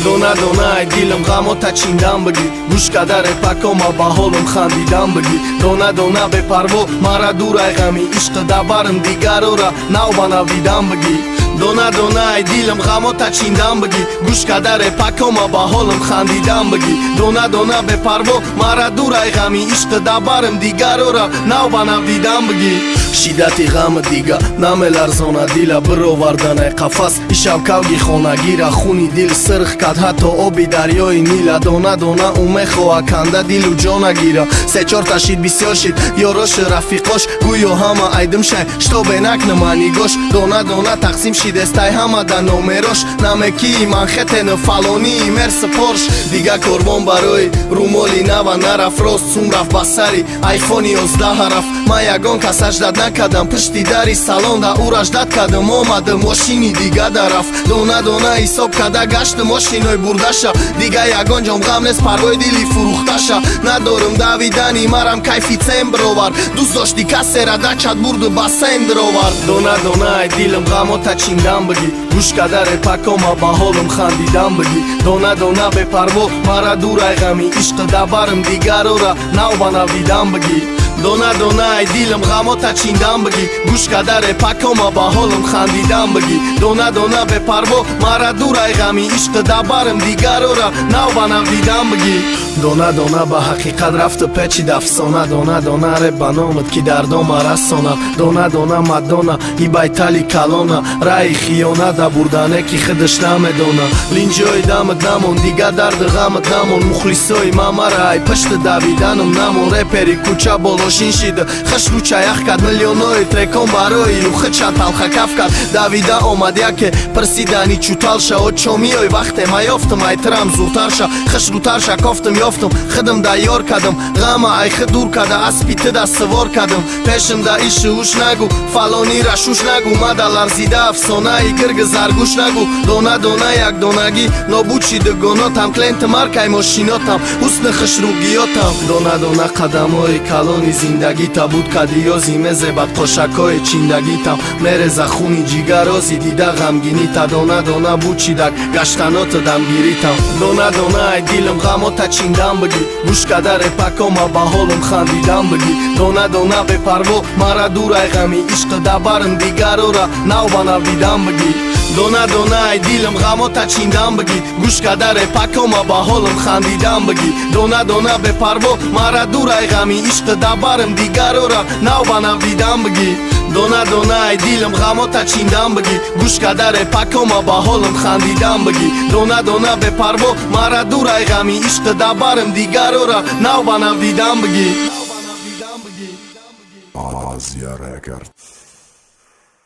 دونه دونه ای دیلم غمو تا چیندم بگی گوش کدر پاکوما با حالم خندیدم بگی دونه دونه به پرو مرا دور ای غمی عشق دبرم دیگرو را نو بنویدم بگی دونه دونه ای دیلم غمو تا چیندم بگی گوش کدر پاکوما با حالم خندیدم بگی دونه دونه به پرو مرا دور ای غمی عشق دبرم دیگرو را نو بنویدم بگی شیدتی غم دیگه نملرزونه دیل برآوردن قفس ایشب کاوگی خونگیره خونی دیل سرخ کد حتی آبی دریای نیل دونه دونه اومه خواه کنده دیل و جانه گیره سه چار تشید بسیار شید یاراش رفیقاش گویو همه ایدم شای شتا بینک نمانی گوش دونه دونه تقسیم شید استای همه در نومراش نمکی منخطن فلانی مرس پارش دیگه کربان برای رومالی نو نرف راست سوم رفت بسری ایفون 11 رفت ما یگان کسش داد نکدم پشتی دری سالان دا اورش داد کدم آمده ماشینی دیگه درفت دونه دونه حساب کده گشت ماشینای بردشه دیگه یگان جام غم نیست پروای دیلی فروختشه ندارم دویدنی مرم کیفی تیم برآور دوست داشتی کسی را دچت برد بسین درآور دونه دونه ای دیلم غمو تا چیندم بگی گوش کدر پاکوما با حالم خندیدم بگی دونه دونه به پرو مرا دور ای غمی عشق دبرم دیگرو را نو بنویدم بگی دونه دونه ای دیلم غمو تا چیندم بگی گوش کدر پاکوما با حالم خندیدم بگی دونه دونه به پرو مرا دور ای غمی عشق دبرم دیگرو را نو بنویدم بگی دونه دونه به حقیقت رفت پیچید افسانه دونه دونه ره بنامد که دردام رسانه دونه دونه مدانه ای بیتالی کلانه رای خیانه دا بردنه که خودش نمیدونه لینجای دمت نمون دیگه درد غمت نمون مخلصای ماما رای پشت دویدنم نمون رپری کوچه بالاشین شیده خش کوچه یخ کد میلیونای ترکان برای او خچه تلخه کف کد دویده آمد یکی پرسیدنی چوتال شا و چومیای وقت ما یافتم ای ترم زورتر شا خش روتر شا کافتم یافتم خدم دا یار کدم غم ای خد دور کده اسپیت دا سوار کدم پیشم دا ایش اوش نگو فلانی رشوش نگو ما دا لرزیده افسانه ای گرگ زرگوش نگو دونه دونه یک دونگی نابود ده گناتم کلینت مرکای ماشیناتم حسن خشروگیاتم دونه دونه قدم های کلانی زندگی تا بود کدی یا زیمه زبت قشک های چیندگی تم میره زخونی جیگرازی دیده غمگینی تا دونه دونه بود چیدک گشتنات دمگیری تم دونه دونه ای دیلم غمو تا چیندم بگی گوش کدر پاکوما با حالم خندیدم بگی دونه دونه به پرو مرا دور ای غمی عشق دبرم دیگرو را نو بنویدم بگی دونه دونه ای دیلم غمو تا چیندم بگی گوش کدر پاکوما با حالم خندیدم بگی دونه دونه به پرو مرا دور ای غمی عشق دبرم دیگرو را نو بنویدم بگی دونه دونه ای دیلم غمو تا چیندم بگی گوش کدر پاکوما با حالم خندیدم بگی دونه دونه به پرو مرا دور ای غمی عشق دبرم دیگرو را نو بنویدم بگی Azia Records.